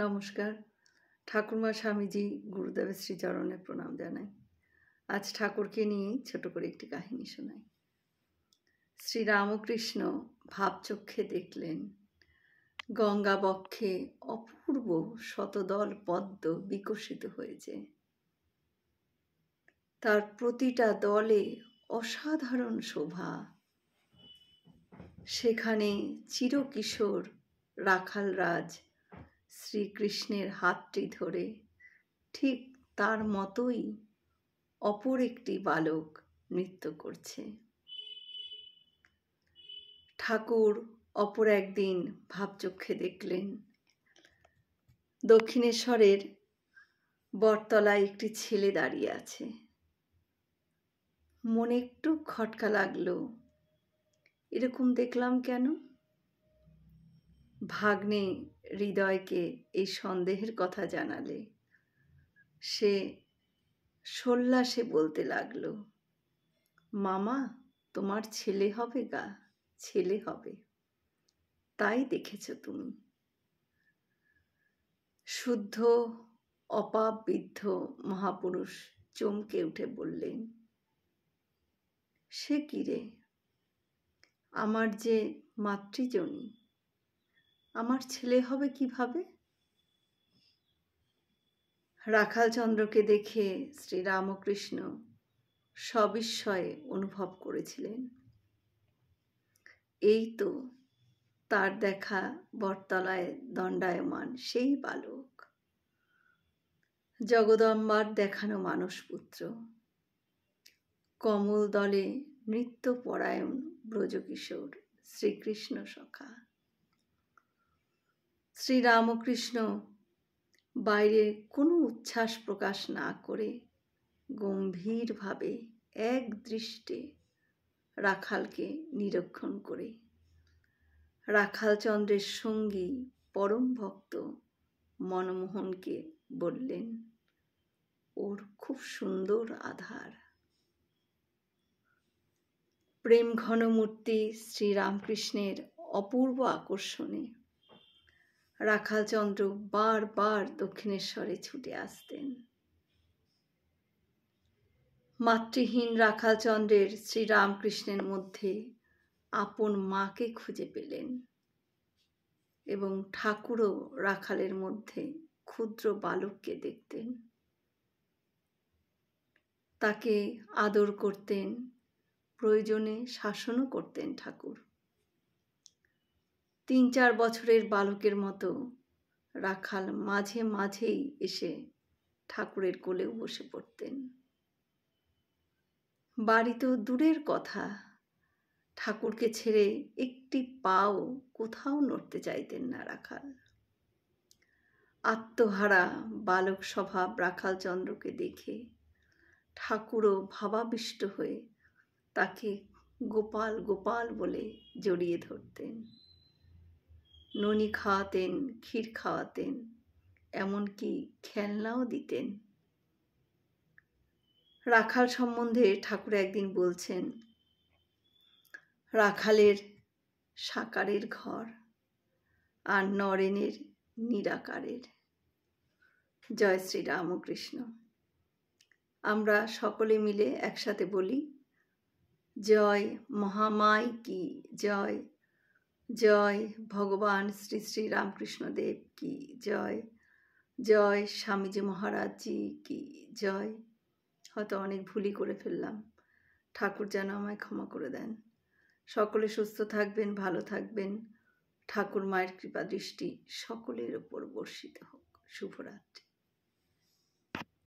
নমস্কার। ঠাকুরমা স্বামীজি গুরুদেবের শ্রীচরণে প্রণাম জানাই। আজ ঠাকুরকে নিয়ে ছোট করে একটি কাহিনী শোনাই। শ্রীরামকৃষ্ণ ভাবচক্ষে দেখলেন গঙ্গা বক্ষে অপূর্ব শতদল পদ্ম বিকশিত হয়েছে। তার প্রতিটা দলে অসাধারণ শোভা। সেখানে চিরকিশোর রাখালরাজ শ্রীকৃষ্ণের হাতটি ধরে ঠিক তার মতোই অপর একটি বালক নৃত্য করছে। ঠাকুর অপর একদিন ভাবচক্ষে দেখলেন দক্ষিণেশ্বরের বটতলায় একটি ছেলে দাঁড়িয়ে আছে। মনে একটু খটকা লাগলো, এরকম দেখলাম কেন? ভাগ্নে হৃদয়কে এই সন্দেহের কথা জানালে সে সোল্লাসে বলতে লাগলো, মামা তোমার ছেলে হবে গা, ছেলে হবে, তাই দেখেছ তুমি। শুদ্ধ অপাপবিদ্ধ মহাপুরুষ চমকে উঠে বললেন, সে কি রে, আমার যে মাতৃজনী, আমার ছেলে হবে কিভাবে? রাখালচন্দ্রকে দেখে শ্রীরামকৃষ্ণ সবিস্ময়ে অনুভব করেছিলেন, এই তো তার দেখা বটতলায় দণ্ডায়মান সেই বালক, জগদম্বার দেখানো মানসপুত্র, কমল দলে নৃত্যপরায়ণ ব্রজকিশোর শ্রীকৃষ্ণ সখা। শ্রীরামকৃষ্ণ বাইরে কোনো উচ্ছ্বাস প্রকাশ না করে গম্ভীরভাবে এক দৃষ্টে রাখালকে নিরীক্ষণ করে রাখালচন্দ্রের সঙ্গী পরম ভক্ত মনমোহনকে বললেন, ওর খুব সুন্দর আধার। প্রেম ঘন মূর্তি শ্রীরামকৃষ্ণের অপূর্ব আকর্ষণে রাখালচন্দ্র বারবার দক্ষিণেশ্বরে ছুটে আসতেন। মাতৃহীন রাখালচন্দ্রের শ্রীরামকৃষ্ণের মধ্যে আপন মাকে খুঁজে পেলেন এবং ঠাকুরও রাখালের মধ্যে ক্ষুদ্র বালককে দেখতেন। তাকে আদর করতেন, প্রয়োজনে শাসনও করতেন ঠাকুর। 3-4 বছরের বালকের মতো রাখাল মাঝে মাঝেই এসে ঠাকুরের কোলেও বসে পড়তেন। বাড়ি তো দূরের কথা, ঠাকুরকে ছেড়ে একটি পাও কোথাও নড়তে চাইতেন না রাখাল। আত্মহারা বালক স্বভাব রাখালচন্দ্রকে দেখে ঠাকুরও ভাবাবিষ্ট হয়ে তাকে গোপাল গোপাল বলে জড়িয়ে ধরতেন। ননি খাওয়াতেন, ক্ষীর খাওয়াতেন, এমনকি খেলনাও দিতেন। রাখাল সম্বন্ধে ঠাকুর একদিন বলছেন, রাখালের সাকারের ঘর আর নরেনের নিরাকারের। জয় শ্রী রামকৃষ্ণ। আমরা সকলে মিলে একসাথে বলি, জয় মহামায় কি জয়, জয় ভগবান শ্রী শ্রী রামকৃষ্ণদেব কি জয়, জয় স্বামীজি মহারাজজি কি জয়। হয়তো অনেক ভুলই করে ফেললাম, ঠাকুর যেন আমায় ক্ষমা করে দেন। সকলে সুস্থ থাকবেন, ভালো থাকবেন। ঠাকুর মায়ের কৃপা দৃষ্টি সকলের ওপর বর্ষিত হোক। শুভরাত্রি।